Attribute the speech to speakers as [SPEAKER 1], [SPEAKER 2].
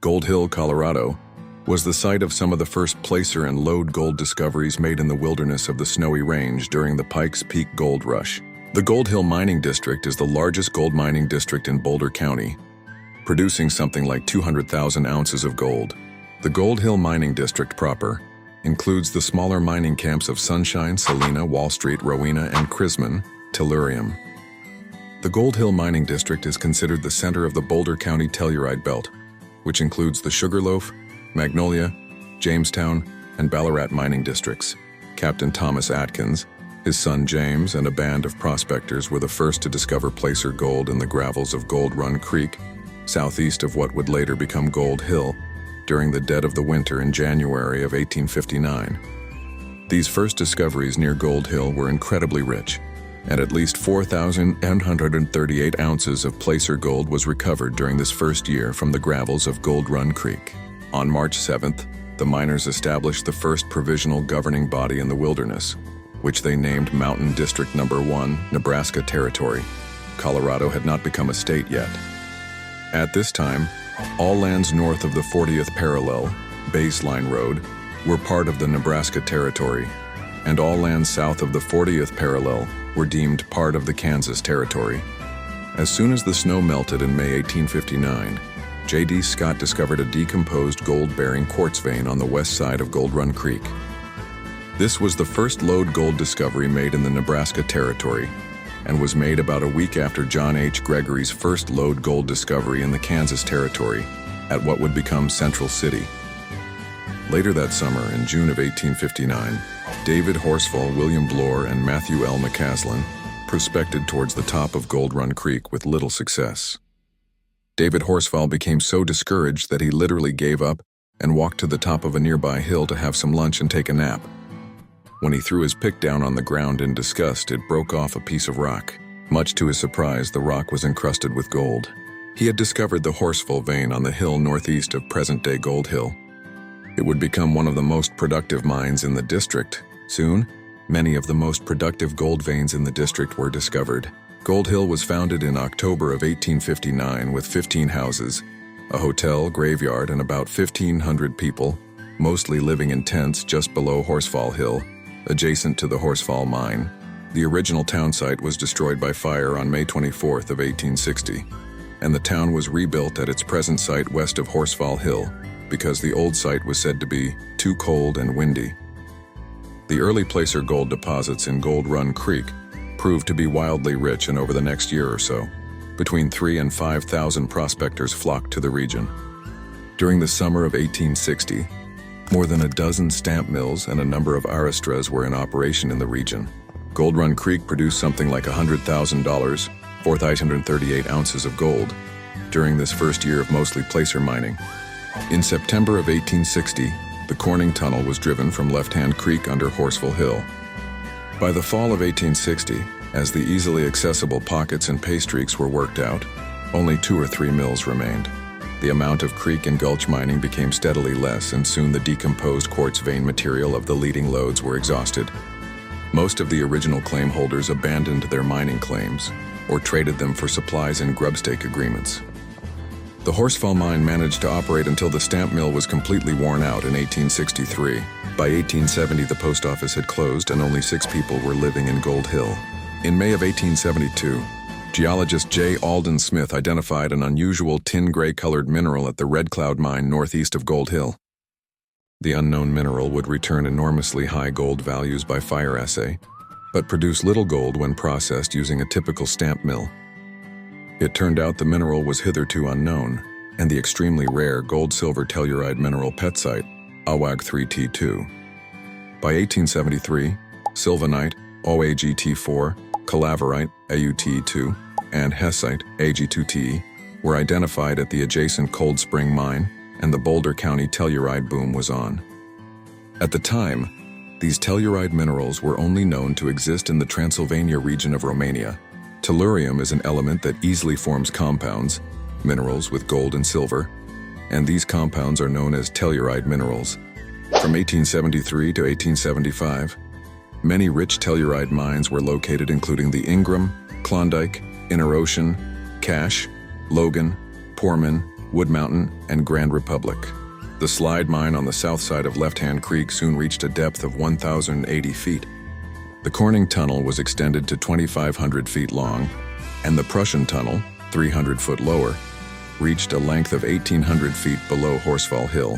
[SPEAKER 1] Gold Hill, Colorado, was the site of some of the first placer and lode gold discoveries made in the wilderness of the Snowy Range during the Pikes Peak Gold Rush. The Gold Hill Mining District is the largest gold mining district in Boulder County, producing something like 200,000 ounces of gold. The Gold Hill Mining District proper includes the smaller mining camps of Sunshine, Salina, Wall Street, Rowena, and Chrisman, Tellurium. The Gold Hill Mining District is considered the center of the Boulder County Telluride Belt, which includes the Sugarloaf, Magnolia, Jamestown, and Ballarat mining districts. Captain Thomas Atkins, his son James, and a band of prospectors were the first to discover placer gold in the gravels of Gold Run Creek, southeast of what would later become Gold Hill, during the dead of the winter in January of 1859. These first discoveries near Gold Hill were incredibly rich, and at least 4,938 ounces of placer gold was recovered during this first year from the gravels of Gold Run Creek. On March 7th, the miners established the first provisional governing body in the wilderness, which they named Mountain District No. 1, Nebraska Territory. Colorado had not become a state yet. At this time, all lands north of the 40th parallel, Baseline Road, were part of the Nebraska Territory, and all lands south of the 40th parallel were deemed part of the Kansas Territory. As soon as the snow melted in May 1859, J.D. Scott discovered a decomposed gold-bearing quartz vein on the west side of Gold Run Creek. This was the first lode gold discovery made in the Nebraska Territory, and was made about a week after John H. Gregory's first lode gold discovery in the Kansas Territory, at what would become Central City. Later that summer, in June of 1859, David Horsfall, William Bloor, and Matthew L. McCaslin prospected towards the top of Gold Run Creek with little success. David Horsfall became so discouraged that he literally gave up and walked to the top of a nearby hill to have some lunch and take a nap. When he threw his pick down on the ground in disgust, it broke off a piece of rock. Much to his surprise, the rock was encrusted with gold. He had discovered the Horsfall vein on the hill northeast of present-day Gold Hill. It would become one of the most productive mines in the district. Soon, many of the most productive gold veins in the district were discovered. Gold Hill was founded in October of 1859 with 15 houses, a hotel, graveyard, and about 1,500 people, mostly living in tents just below Horsfall Hill, adjacent to the Horsfall mine. The original town site was destroyed by fire on May 24th of 1860, and the town was rebuilt at its present site west of Horsfall Hill because the old site was said to be too cold and windy. The early placer gold deposits in Gold Run Creek proved to be wildly rich, and over the next year or so, between 3,000 and 5,000 prospectors flocked to the region. During the summer of 1860, more than a dozen stamp mills and a number of arrastras were in operation in the region. Gold Run Creek produced something like $100,000, 4,038 ounces of gold, during this first year of mostly placer mining. In September of 1860, the Corning Tunnel was driven from Left Hand Creek under Horsfall Hill. By the fall of 1860, as the easily accessible pockets and pay streaks were worked out, only 2 or 3 mills remained. The amount of creek and gulch mining became steadily less, and soon the decomposed quartz vein material of the leading lodes were exhausted. Most of the original claim holders abandoned their mining claims or traded them for supplies in grubstake agreements. The Horsfall mine managed to operate until the stamp mill was completely worn out in 1863. By 1870, the post office had closed and only 6 people were living in Gold Hill. In May of 1872, geologist J. Alden Smith identified an unusual tin-gray-colored mineral at the Red Cloud mine northeast of Gold Hill. The unknown mineral would return enormously high gold values by fire assay, but produce little gold when processed using a typical stamp mill. It turned out the mineral was hitherto unknown, and the extremely rare gold-silver telluride mineral petsite, AWAG 3T2. By 1873, sylvanite, OAGT4, calaverite, AUT2, and hessite, AG2Te, were identified at the adjacent Cold Spring mine, and the Boulder County telluride boom was on. At the time, these telluride minerals were only known to exist in the Transylvania region of Romania. Tellurium is an element that easily forms compounds, minerals with gold and silver, and these compounds are known as telluride minerals. From 1873 to 1875, many rich telluride mines were located, including the Ingram, Klondike, Inner Ocean, Cache, Logan, Poorman, Wood Mountain, and Grand Republic. The slide mine on the south side of Left Hand Creek soon reached a depth of 1,080 feet. The Corning Tunnel was extended to 2,500 feet long, and the Prussian Tunnel, 300 foot lower, reached a length of 1,800 feet below Horsfall Hill.